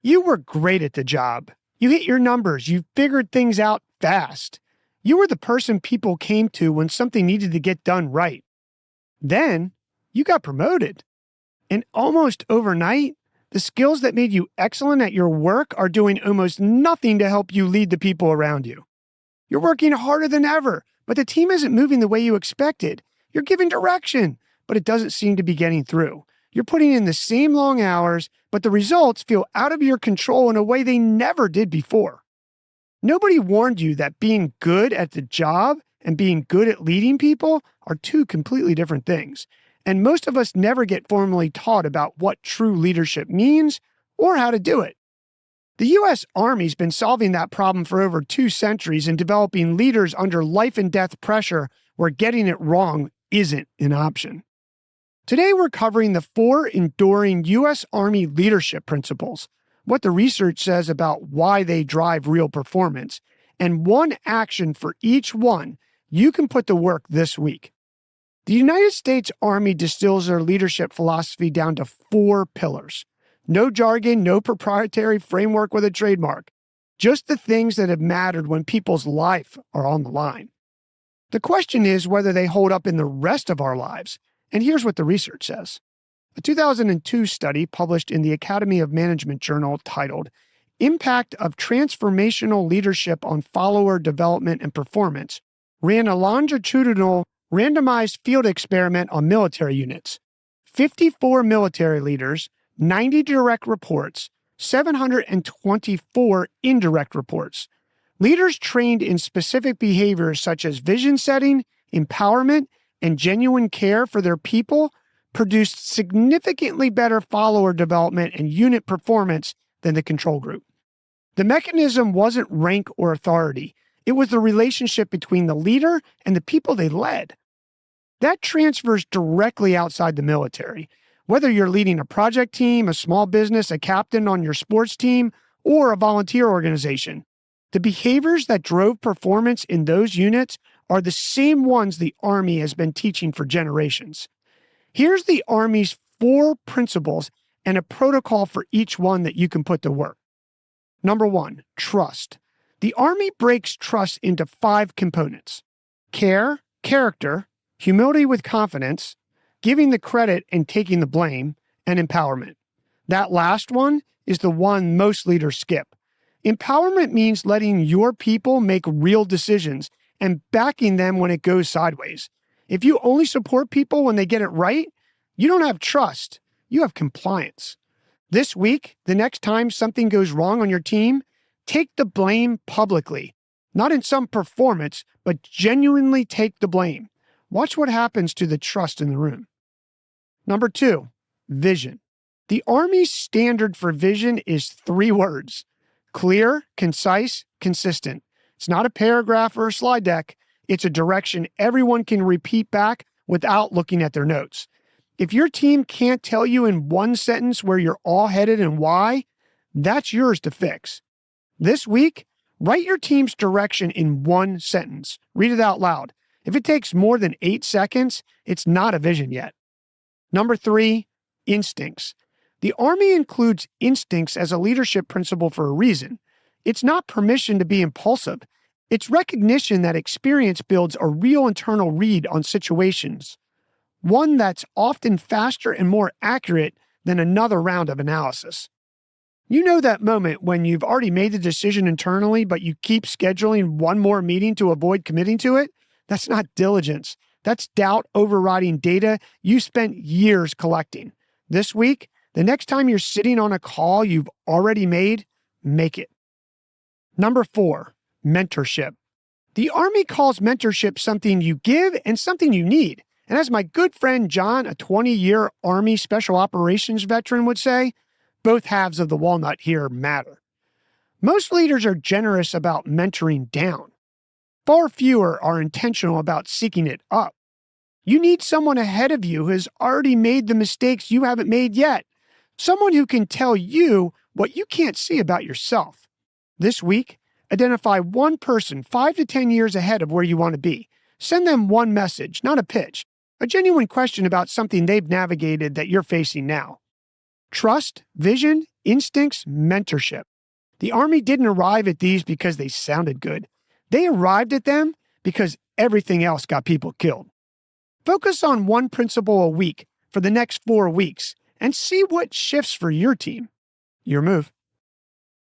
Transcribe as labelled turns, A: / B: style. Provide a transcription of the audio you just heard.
A: You were great at the job. You hit your numbers. You figured things out fast. You were the person people came to when something needed to get done right. Then you got promoted. And almost overnight, the skills that made you excellent at your work are doing almost nothing to help you lead the people around you. You're working harder than ever, but the team isn't moving the way you expected. You're giving direction, but it doesn't seem to be getting through. You're putting in the same long hours, but the results feel out of your control in a way they never did before. Nobody warned you that being good at the job and being good at leading people are two completely different things. And most of us never get formally taught about what true leadership means or how to do it. The U.S. Army's been solving that problem for over 2 centuries and developing leaders under life and death pressure where getting it wrong isn't an option. Today, we're covering the 4 enduring U.S. Army leadership principles, what the research says about why they drive real performance, and one action for each one you can put to work this week. The United States Army distills their leadership philosophy down to 4 pillars. No jargon, no proprietary framework with a trademark. Just the things that have mattered when people's life are on the line. The question is whether they hold up in the rest of our lives. And here's what the research says. A 2002 study published in the Academy of Management journal titled Impact of Transformational Leadership on Follower Development and Performance ran a longitudinal randomized field experiment on military units. 54 military leaders, 90 direct reports, 724 indirect reports. Leaders trained in specific behaviors such as vision setting, empowerment, and genuine care for their people produced significantly better follower development and unit performance than the control group. The mechanism wasn't rank or authority. It was the relationship between the leader and the people they led. That transfers directly outside the military. Whether you're leading a project team, a small business, a captain on your sports team, or a volunteer organization, the behaviors that drove performance in those units are the same ones the Army has been teaching for generations. Here's the Army's 4 principles and a protocol for each one that you can put to work. Number 1, trust. The Army breaks trust into 5 components: care, character, humility with confidence, giving the credit and taking the blame, and empowerment. That last one is the one most leaders skip. Empowerment means letting your people make real decisions and backing them when it goes sideways. If you only support people when they get it right, you don't have trust, you have compliance. This week, the next time something goes wrong on your team, take the blame publicly. Not in some performance, but genuinely take the blame. Watch what happens to the trust in the room. Number 2, vision. The Army's standard for vision is 3 words: clear, concise, consistent. It's not a paragraph or a slide deck. It's a direction everyone can repeat back without looking at their notes. If your team can't tell you in one sentence where you're all headed and why, that's yours to fix. This week, write your team's direction in 1 sentence. Read it out loud. If it takes more than 8 seconds, it's not a vision yet. Number 3, instincts. The Army includes instincts as a leadership principle for a reason. It's not permission to be impulsive. It's recognition that experience builds a real internal read on situations, one that's often faster and more accurate than another round of analysis. You know that moment when you've already made the decision internally, but you keep scheduling one more meeting to avoid committing to it? That's not diligence. That's doubt overriding data you spent years collecting. This week, the next time you're sitting on a call you've already made, make it. Number 4, mentorship. The Army calls mentorship something you give and something you need. And as my good friend John, a 20-year Army Special Operations veteran, would say, both halves of the walnut here matter. Most leaders are generous about mentoring down. Far fewer are intentional about seeking it up. You need someone ahead of you who has already made the mistakes you haven't made yet. Someone who can tell you what you can't see about yourself. This week, identify one person 5 to 10 years ahead of where you want to be. Send them one message, not a pitch, a genuine question about something they've navigated that you're facing now. Trust, vision, instincts, mentorship. The Army didn't arrive at these because they sounded good. They arrived at them because everything else got people killed. Focus on one principle a week for the next 4 weeks and see what shifts for your team. Your move.